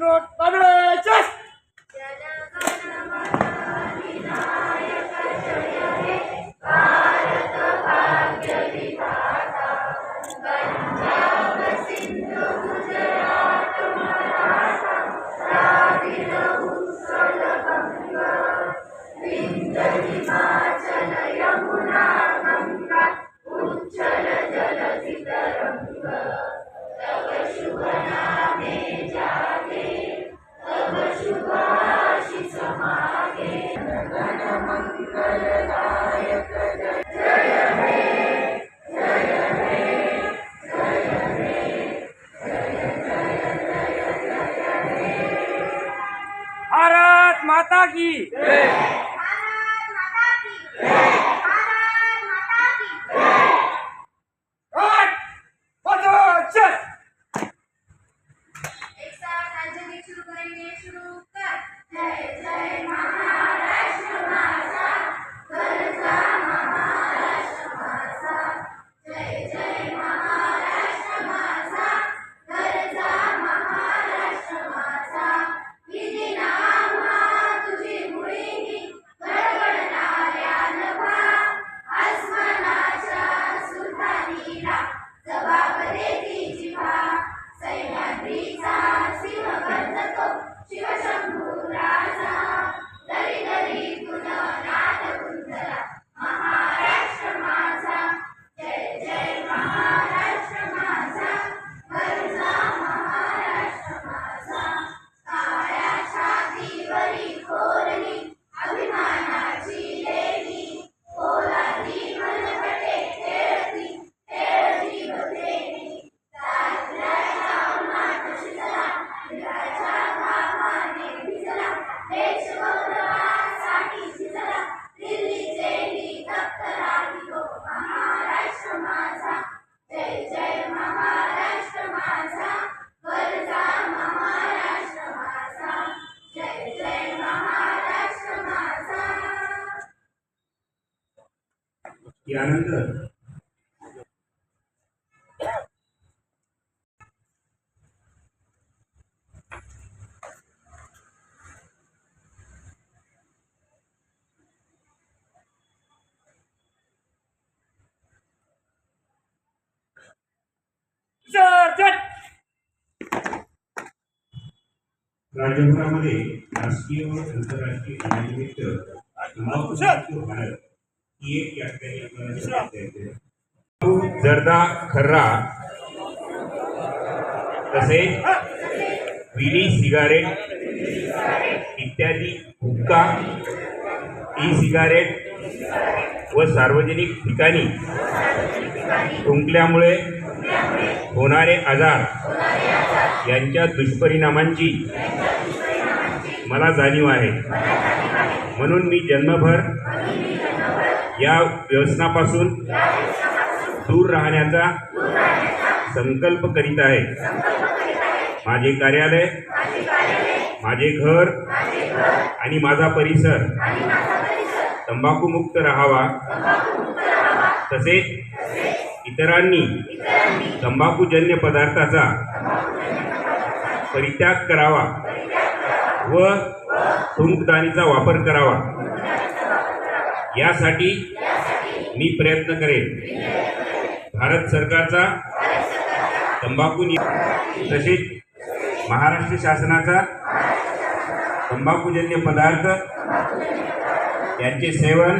Road Congress Bharat माता की यानंतर राज्यभरामध्ये राष्ट्रीय व आंतरराष्ट्रीय दिनानिमित्त तंबाखू भारत ही एक यात्रा जर्दा खर्रा तसेच विडी सिगारेट इत्यादी हुक्का ई सिगारेट व सार्वजनिक ठिकाणी थुंकल्यामुळे होणारे आजार यांच्या दुष्परिणामांची मला जाणीव आहे। म्हणून मी जन्मभर या व्यसनापासून दूर राहण्याचा संकल्प करीत आहे। माझे कार्यालय, माझे घर आणि माझा परिसर तंबाखूमुक्त राहावा, तसेच इतरांनी तंबाखूजन्य पदार्थाचा परित्याग करावा व थुंकदाणीचा वापर करावा यासाठी मी प्रयत्न करेन। भारत सरकारचा तंबाखू तसेच महाराष्ट्र शासनाचा तंबाखूजन्य पदार्थ यांचे सेवन,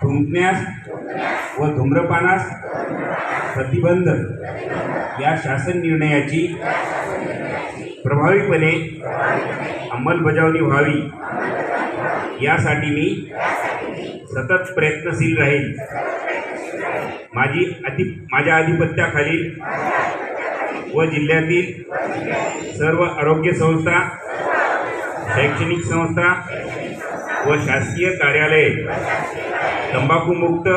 थुंकण्यास व धूम्रपानास प्रतिबंध या शासन निर्णयाची प्रभावीपणे अंमलबजावणी व्हावी यासाठी मी सतत प्रयत्नशील राहील। माझ्या अधिपत्याखालील व जिल्ह्यातील सर्व आरोग्य संस्था, शैक्षणिक संस्था व शासकीय कार्यालये तंबाखू मुक्त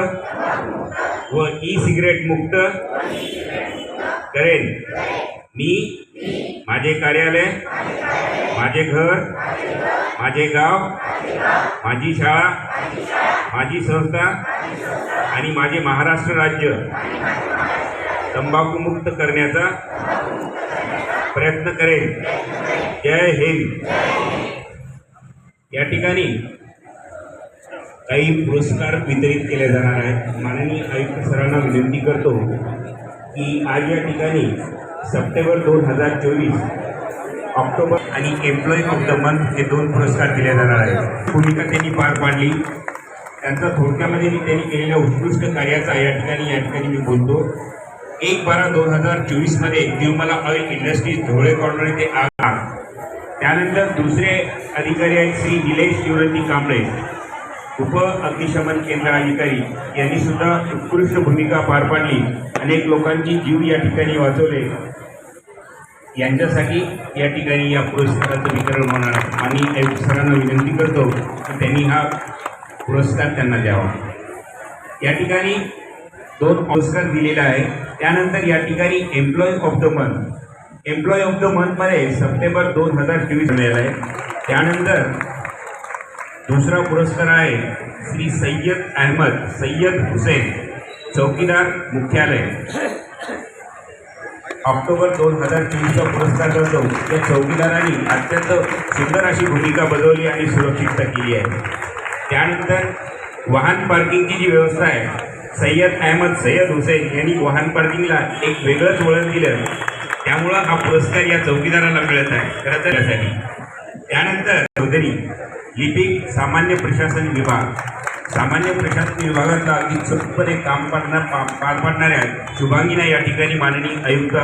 व ई सिगरेट मुक्त करेन। मी माझे कार्यालय, माझे घर, माझे गाव, माझी शाळा, माझी संस्था आणि माझे महाराष्ट्र राज्य तंबाखू मुक्त करण्याचा प्रयत्न करेन। जय हिंद. या ठिकाणी काही पुरस्कार वितरित केले जाणार आहेत. माननीय आयुक्त सरांना विनंती करतो की आज या ठिकाणी सप्टेंबर 2024, ऑक्टोबर आणि एम्प्लॉई ऑफ द मंथ हे 2 पुरस्कार दिले जाणार आहेत. भूमिका त्यांनी पार पाडली, त्यांचा थोडक्यामध्ये मी त्यांनी केलेल्या उत्कृष्ट कार्याचा या ठिकाणी मी बोलतो. 1/12/2024 मध्ये तिरुमला ऑइल इंडस्ट्रीज धोळे कॉर्नर येथे आग. त्यानंतर दुसरे अधिकारी आहेत श्री निलेश शिवरती कांबळे, उप अग्निशमन केंद्र अधिकारी, यांनी सुद्धा उत्कृष्ट भूमिका पार पाडली, अनेक लोकांची जीव या ठिकाणी वाचवले. यांच्यासाठी या ठिकाणी या पुरस्काराचं वितरण होणार आहे. आणि आयुक्त सरांना विनंती करतो की त्यांनी हा पुरस्कार त्यांना द्यावा. या ठिकाणी 2 पुरस्कार दिलेला आहे. त्यानंतर या ठिकाणी एम्प्लॉई ऑफ द मंथमध्ये सप्टेंबर 2024 मिळाला आहे. त्यानंतर दुसरा पुरस्कार आहे श्री सय्यद हुसेन, चौकीदार मुख्यालय. ऑक्टोबर 2024चा पुरस्कार करतो. या चौकीदारांनी अत्यंत सुंदर अशी भूमिका बजावली आणि सुरक्षितता केली आहे. त्यानंतर वाहन पार्किंगची जी व्यवस्था आहे, सय्यद हुसेन यांनी वाहन पार्किंगला एक वेगळंच वळण दिलं, त्यामुळं हा पुरस्कार या चौकीदाराला मिळत आहे खरं तर यासाठी. त्यानंतर चौधरी लिपिक सामान्य प्रशासन विभागाचा अगदी चोखपणे काम पार पाडणाऱ्या शुभांगीना या ठिकाणी माननीय आयुक्त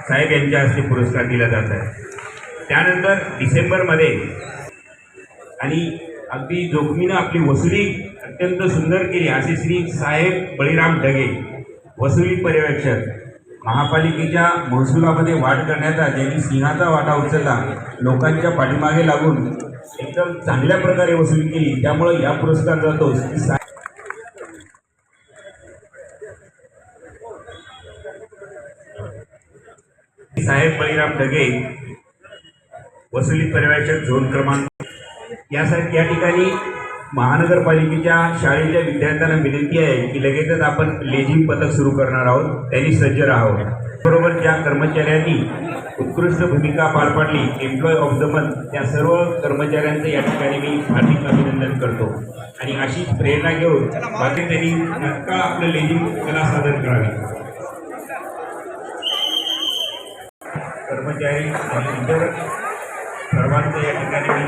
साहेब यांच्या हस्ते पुरस्कार दिला जात आहे. त्यानंतर डिसेंबरमध्ये आणि अगदी जोखमीनं आपली वसुली अत्यंत सुंदर केली असे श्री साहेब बळीराम ढगे, वसुली पर्यवेक्षक. महापालिकेच्या महसुलामध्ये वाढ करण्याचा ज्यांनी सिंहाचा वाटा उचलला, लोकांच्या पाठीमागे लागून एकदम चांगल्या प्रकारे वसुली केली, त्यामुळे या पुरस्कार जातो श्री साहेब बळीराम ढगे, वसुली पर्यवेक्षक झोन क्रमांक. यासाठी या ठिकाणी महानगरपालिकेच्या शाळेच्या विद्यार्थ्यांना विनंती आहे की लगेचच आपण लेझिम पथक सुरू करणार आहोत, त्यांनी सज्ज राहावं. बरोबर ज्या कर्मचाऱ्यांनी उत्कृष्ट भूमिका पार पाडली एम्प्लॉय ऑफ द मंथ, त्या सर्व कर्मचाऱ्यांचं या ठिकाणी मी हार्दिक अभिनंदन करतो. आणि अशीच प्रेरणा घेऊन बाकी त्यांनी नक्का आपलं लेझिम कला सादर करावी. कर्मचारी आणि इतर सर्वांचं या ठिकाणी